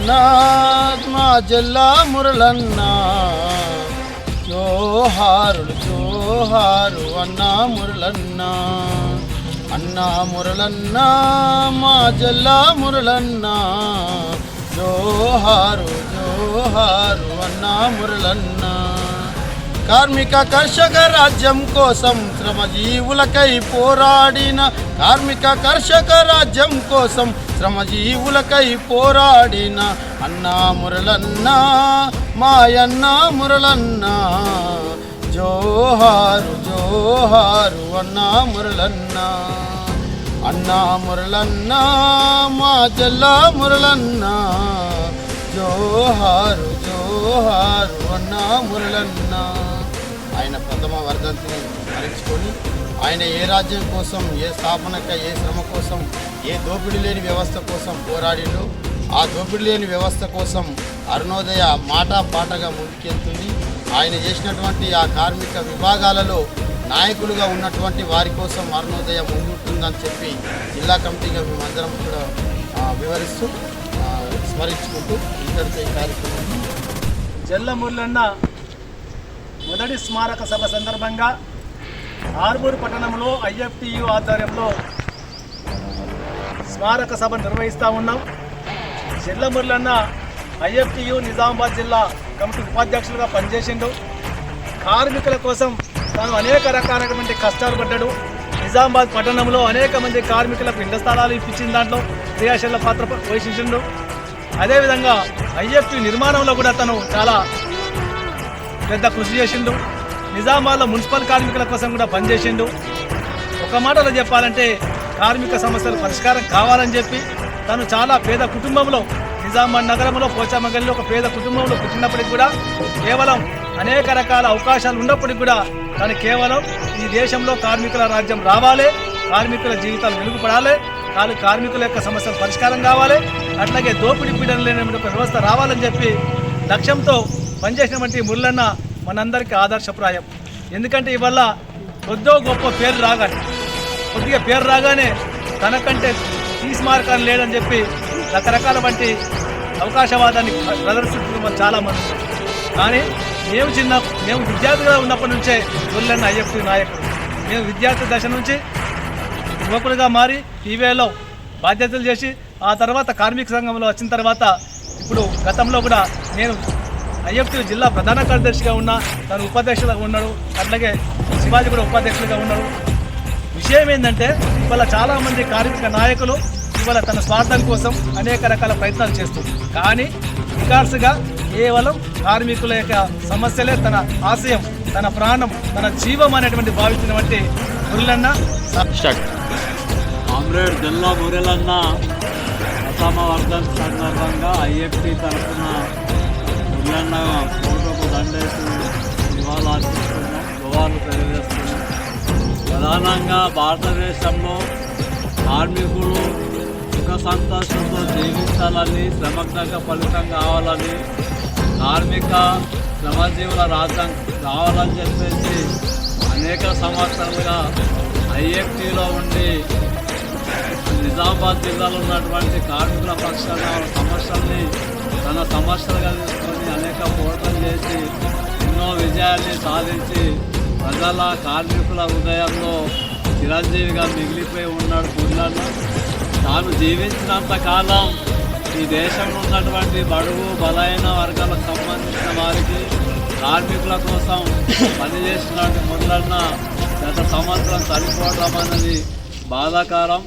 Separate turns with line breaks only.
మా జిల్లా మురళన్న జోహారులు జోహారు అన్నా మురళన్న అన్నా మురళన్న మా జిల్లా మురళన్న జోహారు జోహారు అన్నా మురళన్న కార్మిక కర్షక రాజ్యం కోసం శ్రమజీవులకై పోరాడిన కార్మిక కర్షక రాజ్యం కోసం శ్రమజీవులకై పోరాడిన అన్నా మురళన్న మాయన్న మురళన్న జోహారు జోహారు అన్నా మురళన్న అన్నా మురళన్న మా జిల్లా మురళన్న జోహారు జోహారు అన్నా మురళన్న. ఆయన ప్రథమ వర్ధంతిని స్మరించుకొని ఆయన ఏ రాజ్యం కోసం, ఏ స్థాపనక, ఏ శ్రమ కోసం, ఏ దోపిడీ లేని వ్యవస్థ కోసం పోరాడిండు, ఆ దోపిడీ లేని వ్యవస్థ కోసం అరుణోదయ మాటా పాటగా ముందుకెళ్తుంది. ఆయన చేసినటువంటి ఆ కార్మిక విభాగాలలో నాయకులుగా ఉన్నటువంటి వారి కోసం అరుణోదయ ముందుంటుందని చెప్పి జిల్లా కమిటీగా మేమందరం కూడా వివరిస్తూ స్మరించుకుంటూ ఇంతటితో ఈ కార్యక్రమం.
జల్ల మురళన్న మొదటి స్మారక సభ సందర్భంగా ఆర్మూరు పట్టణంలో IFTU ఆధ్వర్యంలో స్మారక సభ నిర్వహిస్తూ ఉన్నాం. జల్ల మురళన్న IFTU నిజామాబాద్ జిల్లా కమిటీ ఉపాధ్యక్షులుగా పనిచేసిండు. కార్మికుల కోసం తాను అనేక రకాలైనటువంటి కష్టాలు పడ్డాడు. నిజామాబాద్ పట్టణంలో అనేక మంది కార్మికులకు ఇళ్ల స్థలాలు ఇప్పించిన దాంట్లో క్రియాశీల పాత్ర వహించిండు. అదేవిధంగా IFTU నిర్మాణంలో కూడా తను చాలా పెద్ద కృషి చేసిండు. నిజామాబాద్లో మున్సిపల్ కార్మికుల కోసం కూడా పనిచేసిండు. ఒక మాటలో చెప్పాలంటే కార్మిక సమస్యలు పరిష్కారం కావాలని చెప్పి తను చాలా పేద కుటుంబంలో, నిజామాబాద్ నగరంలో పోచామగల్లిలో ఒక పేద కుటుంబంలో పుట్టినప్పటికి కూడా కేవలం అనేక రకాల అవకాశాలు ఉన్నప్పటికీ కూడా తను కేవలం ఈ దేశంలో కార్మికుల రాజ్యం రావాలి, కార్మికుల జీవితాలు వెలుగుపడాలి, కార్మికుల యొక్క సమస్యలు పరిష్కారం కావాలి, అట్లాగే దోపిడీ పీడన లేని ఒక వ్యవస్థ రావాలని చెప్పి లక్ష్యంతో పనిచేసినటువంటి మురళన్న మనందరికీ ఆదర్శప్రాయం. ఎందుకంటే ఇవల్ల కొద్దో గొప్ప కొద్దిగా పేరు రాగానే తనకంటే స్మారకాలు లేదని చెప్పి రకరకాల వంటి అవకాశవాదాన్ని ప్రదర్శిస్తున్న చాలామంది. కానీ మేము విద్యార్థిగా ఉన్నప్పటి నుంచే మురళన్న IFTU నాయకుడు. మేము విద్యార్థి దశ నుంచి యువకుడిగా మారి టీవీలో బాధ్యతలు చేసి ఆ తర్వాత కార్మిక సంఘంలో వచ్చిన తర్వాత ఇప్పుడు గతంలో కూడా నేను IFTU జిల్లా ప్రధాన కార్యదర్శిగా ఉన్నా, తను ఉపాధ్యక్షులుగా ఉన్నాడు, అట్లాగే శివాజీ కూడా ఉపాధ్యక్షులుగా ఉన్నాడు. విషయం ఏంటంటే ఇవాళ చాలామంది కార్మిక నాయకులు ఇవాళ తన స్వార్థం కోసం అనేక రకాల ప్రయత్నాలు చేస్తుంది. కానీ వికాసుగా కేవలం కార్మికుల యొక్క సమస్యలే తన ఆశయం, తన ప్రాణం, తన జీవం అనేటువంటి భావించినటువంటి మురళన్న
కామ్రేడ్ జల్ల మురళన్న ప్రథమ వర్ధంతి సందర్భంగా IFTU తరఫున మురళన్న ఫోటోకు దండేసి నివాళులు తెలియజేస్తున్నాం. ప్రధానంగా భారతదేశంలో కార్మికులు సుఖ సంతోషంతో జీవించాలని, శ్రమజ్ఞంగా ఫలితం కావాలని, కార్మిక శ్రమజీవుల రాజ్యం కావాలని చెప్పేసి అనేక సంవత్సరాలుగా IFTUలో ఉండి నిజామాబాద్ జిల్లాలో ఉన్నటువంటి కార్మికుల పక్షాన సమస్యల్ని తన సమస్యలుగా తీసుకొని అనేక పోరాటాలు చేసి ఎన్నో విజయాల్ని సాధించి ప్రజల కార్మికుల హృదయంలో చిరంజీవిగా మిగిలిపోయి ఉన్నాడు మురళన్న. తాను జీవించినంత కాలం ఈ దేశంలో ఉన్నటువంటి బడుగు బలైన వర్గాలకు సంబంధించిన వారికి, కార్మికుల కోసం పనిచేసినటువంటి మురళన్న గత సంవత్సరం చనిపోవడం అనేది బాధాకరం.